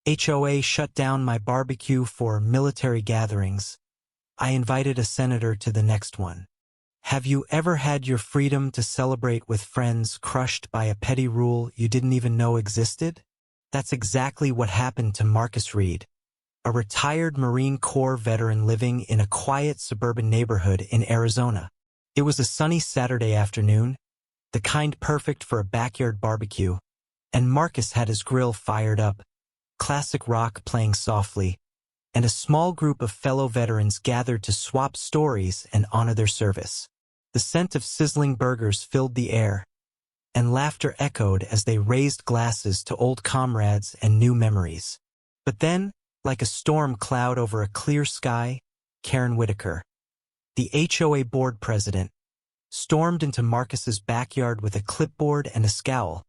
HOA shut down my barbecue for military gatherings. I invited a senator to the next one. Have you ever had your freedom to celebrate with friends crushed by a petty rule you didn't even know existed? That's exactly what happened to Marcus Reed, a retired Marine Corps veteran living in a quiet suburban neighborhood in Arizona. It was a sunny Saturday afternoon, the kind perfect for a backyard barbecue, and Marcus had his grill fired up, classic rock playing softly, and a small group of fellow veterans gathered to swap stories and honor their service. The scent of sizzling burgers filled the air, and laughter echoed as they raised glasses to old comrades and new memories. But then, like a storm cloud over a clear sky, Karen Whitaker, the HOA board president, stormed into Marcus's backyard with a clipboard and a scowl,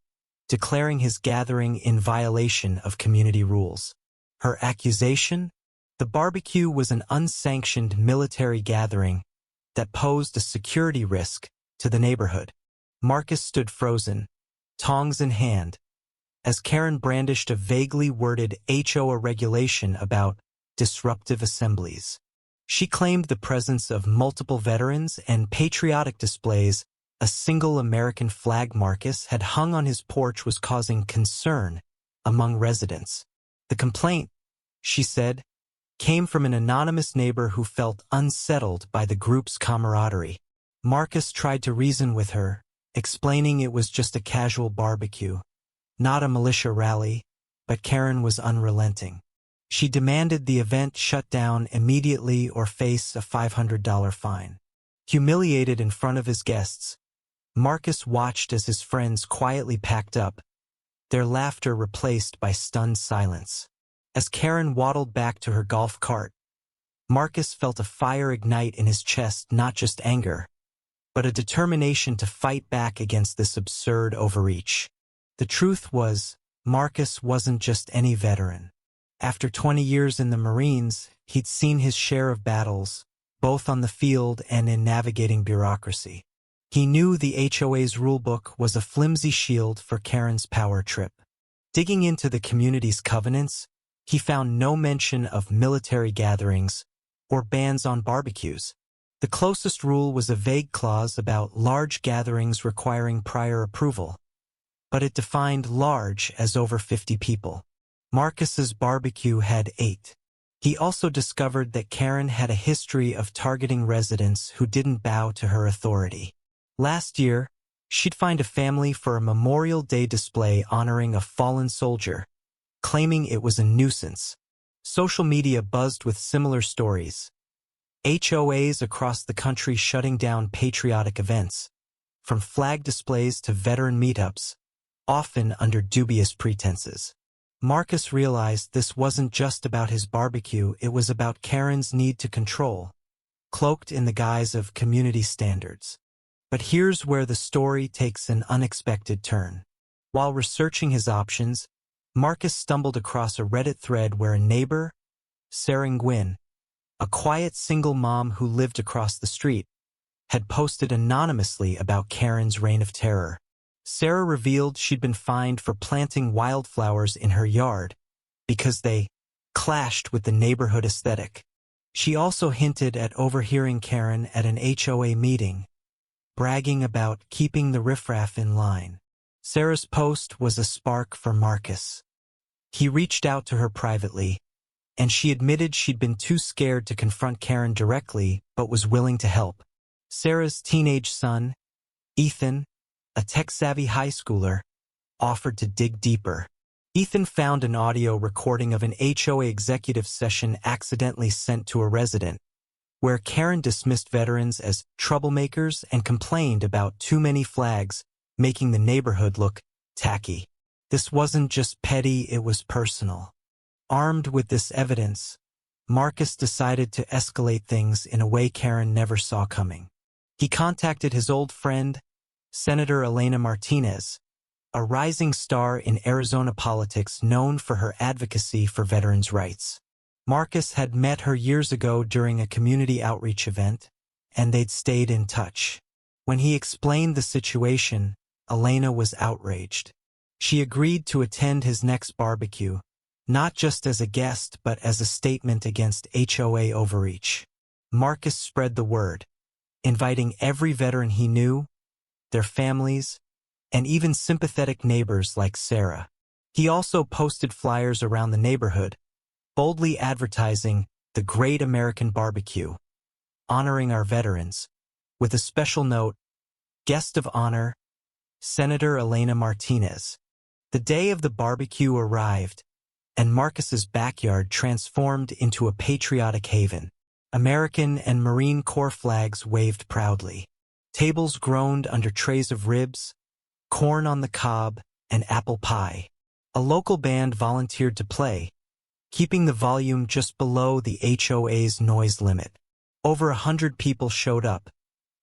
declaring his gathering in violation of community rules. Her accusation? The barbecue was an unsanctioned military gathering that posed a security risk to the neighborhood. Marcus stood frozen, tongs in hand, as Karen brandished a vaguely worded HOA regulation about disruptive assemblies. She claimed the presence of multiple veterans and patriotic displays. A single American flag Marcus had hung on his porch was causing concern among residents. The complaint, she said, came from an anonymous neighbor who felt unsettled by the group's camaraderie. Marcus tried to reason with her, explaining it was just a casual barbecue, not a militia rally, but Karen was unrelenting. She demanded the event shut down immediately or face a $500 fine. Humiliated in front of his guests, Marcus watched as his friends quietly packed up, their laughter replaced by stunned silence. As Karen waddled back to her golf cart, Marcus felt a fire ignite in his chest, not just anger, but a determination to fight back against this absurd overreach. The truth was, Marcus wasn't just any veteran. After 20 years in the Marines, he'd seen his share of battles, both on the field and in navigating bureaucracy. He knew the HOA's rulebook was a flimsy shield for Karen's power trip. Digging into the community's covenants, he found no mention of military gatherings or bans on barbecues. The closest rule was a vague clause about large gatherings requiring prior approval, but it defined large as over 50 people. Marcus's barbecue had 8. He also discovered that Karen had a history of targeting residents who didn't bow to her authority. Last year, she'd find a family for a Memorial Day display honoring a fallen soldier, claiming it was a nuisance. Social media buzzed with similar stories. HOAs across the country shutting down patriotic events, from flag displays to veteran meetups, often under dubious pretenses. Marcus realized this wasn't just about his barbecue, it was about Karen's need to control, cloaked in the guise of community standards. But here's where the story takes an unexpected turn. While researching his options, Marcus stumbled across a Reddit thread where a neighbor, Sarah Nguyen, a quiet single mom who lived across the street, had posted anonymously about Karen's reign of terror. Sarah revealed she'd been fined for planting wildflowers in her yard because they clashed with the neighborhood aesthetic. She also hinted at overhearing Karen at an HOA meeting, bragging about keeping the riffraff in line. Sarah's post was a spark for Marcus. He reached out to her privately, and she admitted she'd been too scared to confront Karen directly, but was willing to help. Sarah's teenage son, Ethan, a tech-savvy high schooler, offered to dig deeper. Ethan found an audio recording of an HOA executive session accidentally sent to a resident, where Karen dismissed veterans as troublemakers and complained about too many flags, making the neighborhood look tacky. This wasn't just petty, it was personal. Armed with this evidence, Marcus decided to escalate things in a way Karen never saw coming. He contacted his old friend, Senator Elena Martinez, a rising star in Arizona politics known for her advocacy for veterans' rights. Marcus had met her years ago during a community outreach event, and they'd stayed in touch. When he explained the situation, Elena was outraged. She agreed to attend his next barbecue, not just as a guest but as a statement against HOA overreach. Marcus spread the word, inviting every veteran he knew, their families, and even sympathetic neighbors like Sarah. He also posted flyers around the neighborhood, boldly advertising the Great American Barbecue, honoring our veterans, with a special note, Guest of Honor, Senator Elena Martinez. The day of the barbecue arrived, and Marcus's backyard transformed into a patriotic haven. American and Marine Corps flags waved proudly. Tables groaned under trays of ribs, corn on the cob, and apple pie. A local band volunteered to play, keeping the volume just below the HOA's noise limit. Over 100 people showed up,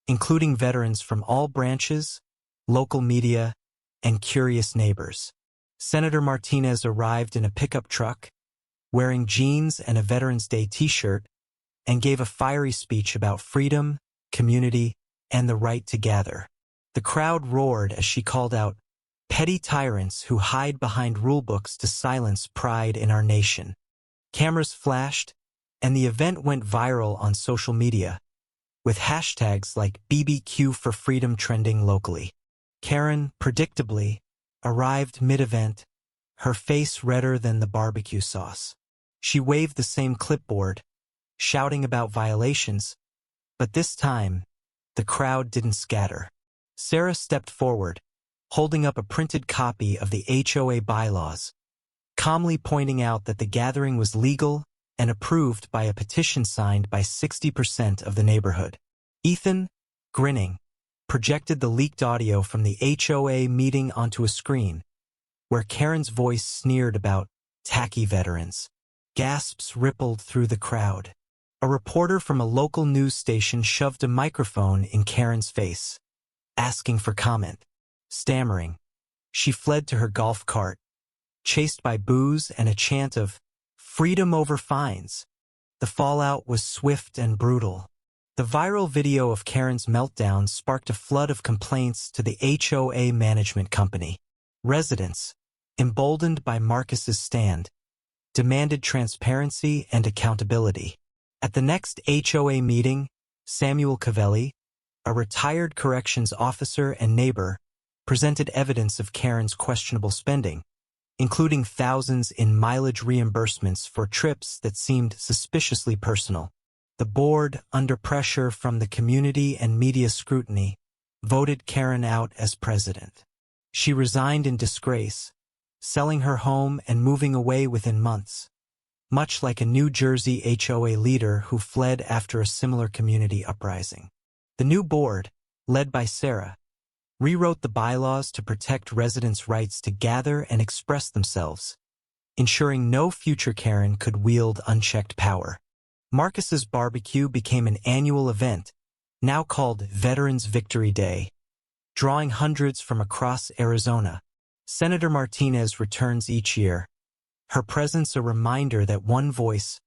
including veterans from all branches, local media, and curious neighbors. Senator Martinez arrived in a pickup truck, wearing jeans and a Veterans Day t-shirt, and gave a fiery speech about freedom, community, and the right to gather. The crowd roared as she called out, "Petty tyrants who hide behind rulebooks to silence pride in our nation." Cameras flashed, and the event went viral on social media, with hashtags like BBQ for freedom trending locally. Karen, predictably, arrived mid-event, her face redder than the barbecue sauce. She waved the same clipboard, shouting about violations, but this time, the crowd didn't scatter. Sarah stepped forward, holding up a printed copy of the HOA bylaws, calmly pointing out that the gathering was legal and approved by a petition signed by 60% of the neighborhood. Ethan, grinning, projected the leaked audio from the HOA meeting onto a screen, where Karen's voice sneered about tacky veterans. Gasps rippled through the crowd. A reporter from a local news station shoved a microphone in Karen's face, asking for comment. Stammering, she fled to her golf cart, chased by boos and a chant of "Freedom over fines." The fallout was swift and brutal. The viral video of Karen's meltdown sparked a flood of complaints to the HOA management company. Residents, emboldened by Marcus's stand, demanded transparency and accountability. At the next HOA meeting, Samuel Cavelli, a retired corrections officer and neighbor, presented evidence of Karen's questionable spending, including thousands in mileage reimbursements for trips that seemed suspiciously personal. The board, under pressure from the community and media scrutiny, voted Karen out as president. She resigned in disgrace, selling her home and moving away within months, much like a New Jersey HOA leader who fled after a similar community uprising. The new board, led by Sarah, rewrote the bylaws to protect residents' rights to gather and express themselves, ensuring no future Karen could wield unchecked power. Marcus's barbecue became an annual event, now called Veterans Victory Day, drawing hundreds from across Arizona. Senator Martinez returns each year, her presence a reminder that one voice,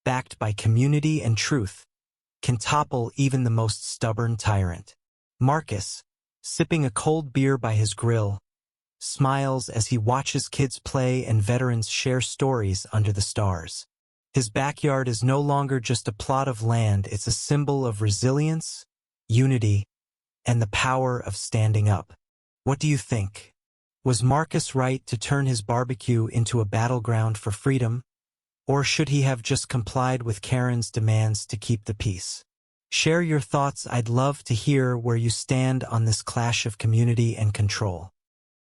backed by community and truth, can topple even the most stubborn tyrant. Marcus, sipping a cold beer by his grill, smiles as he watches kids play and veterans share stories under the stars. His backyard is no longer just a plot of land, it's a symbol of resilience, unity, and the power of standing up. What do you think? Was Marcus right to turn his barbecue into a battleground for freedom, or should he have just complied with Karen's demands to keep the peace? Share your thoughts. I'd love to hear where you stand on this clash of community and control.